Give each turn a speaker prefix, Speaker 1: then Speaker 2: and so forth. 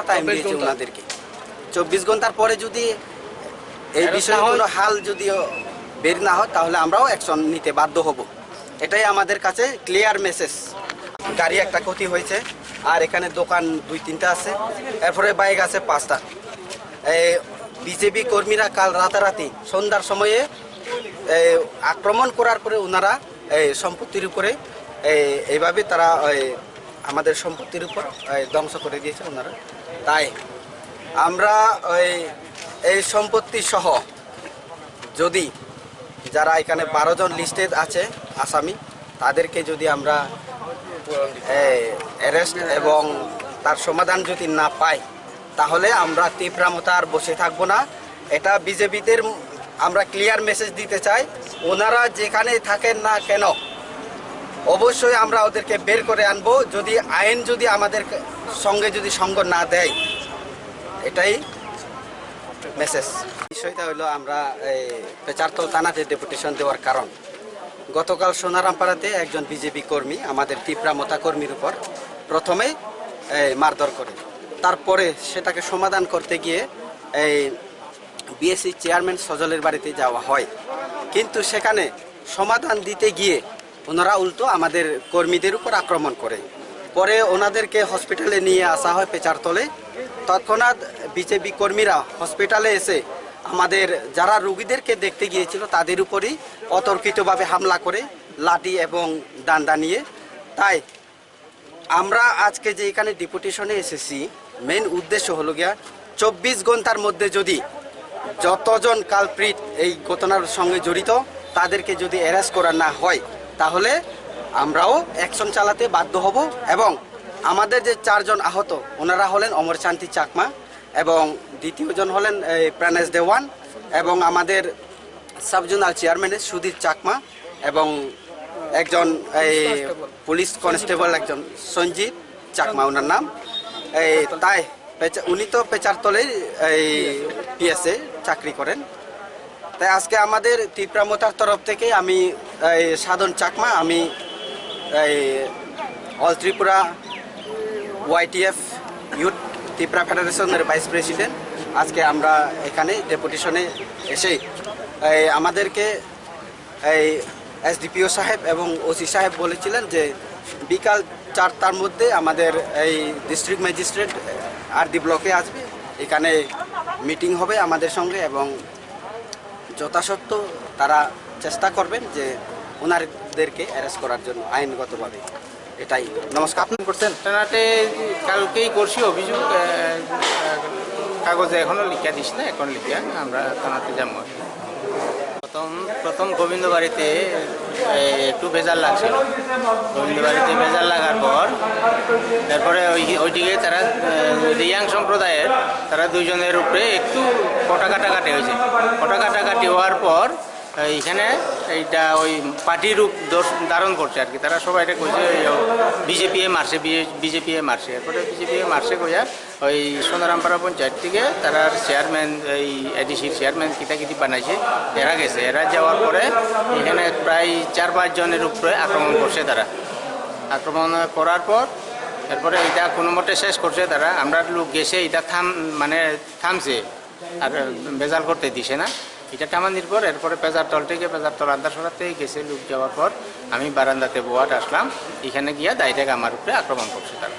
Speaker 1: Time দিয়েছে ওনাদেরকে। 24 ঘন্টার পরে যদি এই বিষয়ে কোনো হাল যদি বের না হয় তাহলে আমরাও অ্যাকশন নিতে বাধ্য হব। এটাই আমাদের কাছে ক্লিয়ার মেসেজ। গাড়ি একটা ক্ষতি হয়েছে, আর এখানে দোকান 2-3টা আছে, এরপরে বাইক আছে 5টা। বিজেপি কর্মীরা কাল রাতারাতি সন্ধ্যার সময়ে আক্রমণ করার পরে ওনারা সম্পত্তির উপরে এইভাবে তারা আমাদের সম্পত্তির উপর ধ্বংস করে দিয়েছে ওনারা। তাই আমরা এই সম্পত্তি সহ যদি যারা এখানে 12 জন লিস্টেড আছে আসামি, তাদেরকে যদি আমরা অ্যারেস্ট এবং তার সমাধান যদি না পাই তাহলে আমরা তীব্রতা আর বসে থাকবো না। এটা বিজেপিদের আমরা ক্লিয়ার মেসেজ দিতে চাই, ওনারা যেখানে থাকেন না কেন অবশ্যই আমরা ওদেরকে বের করে আনবো, যদি আইন যদি আমাদের সঙ্গে যদি সঙ্গ না দেয়। এটাই মেসেজ। বিষয়টা হলো আমরা পেচারতল থানাতে ডেপুটেশন দেওয়ার কারণ, গতকাল সোনারামপাড়াতে একজন বিজেপি কর্মী আমাদের তীব্রতা কর্মীর উপর প্রথমে মারধর করে, তারপরে সেটাকে সমাধান করতে গিয়ে বিএসসি চেয়ারম্যান সজলের বাড়িতে যাওয়া হয়, কিন্তু সেখানে সমাধান দিতে গিয়ে ওনারা উল্টো আমাদের কর্মীদের উপর আক্রমণ করে। পরে ওনাদেরকে হসপিটালে নিয়ে আসা হয় পেচারতলে। তৎক্ষণাৎ বিজেপি কর্মীরা হসপিটালে এসে আমাদের যারা রোগীদেরকে দেখতে গিয়েছিল তাদের উপরই অতর্কিতভাবে হামলা করে লাঠি এবং ডান্ডা নিয়ে। তাই আমরা আজকে যে এখানে ডেপুটেশনে এসেছি, মেন উদ্দেশ্য হলো গিয়া 24 ঘন্টার মধ্যে যদি যতজন কালপ্রিট এই ঘটনার সঙ্গে জড়িত তাদেরকে যদি অ্যারেস্ট করা না হয় তাহলে আমরাও অ্যাকশন চালাতে বাধ্য হব। এবং আমাদের যে 4 জন আহত ওনারা হলেন অমর শান্তি চাকমা, এবং দ্বিতীয়জন হলেন প্রাণেশ দেওয়ান, এবং আমাদের সাবজোনাল চেয়ারম্যানের সুধীর চাকমা, এবং একজন পুলিশ কনস্টেবল একজন সঞ্জিত চাকমা ওনার নাম। তাই উনি তো পেচারতলেই পিএসএ চাকরি করেন। তাই আজকে আমাদের তীব্রতার তরফ থেকে আমি সাধন চাকমা, আমি all Tripura YTF youth Tripura ফেডারেশনের ভাইস প্রেসিডেন্ট। আজকে আমরা এখানে ডেপুটেশনে এসে আমাদেরকে এসডিপিও সাহেব এবং ওসি সাহেব বলেছিলেন যে বিকাল 4টার মধ্যে আমাদের এই ডিস্ট্রিক্ট ম্যাজিস্ট্রেট আরডি ব্লকে আসবে, এখানে মিটিং হবে আমাদের সঙ্গে, এবং যথাসত্ত্ব তারা চেষ্টা করবেন যে ওনাদেরকে অ্যারেস্ট করার জন্য আইনগতভাবে। এটাই। নমস্কার।
Speaker 2: আপনি করছেন থানাতে কালকেই করছি অভিযোগ, কাগজে এখনও লিখা দিস না, এখন লিখা আমরা থানাতে যাবো। প্রথম গোবিন্দ বাড়িতে একটু ভেজাল লাগছিল, গোবিন্দ বাড়িতে ভেজাল লাগার পর তারপরে ওইদিকে তারা রিয়াং সম্প্রদায়ের তারা 2 জনের উপরে একটু কটা কাটাকাটি হয়েছে। কটা কাটাকাটি হওয়ার পর এইখানে এইটা ওই পার্টি রূপ ধারণ করছে আর কি। তারা সবাই এটা কইছে বিজেপি মারছে, বিজেপি মারছে। এরপরে বিজেপি মারছে কইয়া ওই সোনারামপাড়া পঞ্চায়েত থেকে তারা চেয়ারম্যান, এই এডিসির চেয়ারম্যান কিতাকিতি বানাইছে, এরা গেছে। এরা যাওয়ার পরে এখানে প্রায় 4-5 জনের উপরে আক্রমণ করছে তারা। আক্রমণ করার পর এরপরে এটা কোনো মতে শেষ করছে তারা। আমরা লোক গেছে, এটা থামছে আর বেজাল করতে দিছে না। এটা টামানির পর এরপরে পেজার তল থেকে পেজার তল আন্দার সরাতে গেছে লোক যাওয়ার পর আমি বারান্দাতে বোয়াট আসলাম। এখানে গিয়া ডাইরেক্ট আমার উপরে আক্রমণ করছে তারা।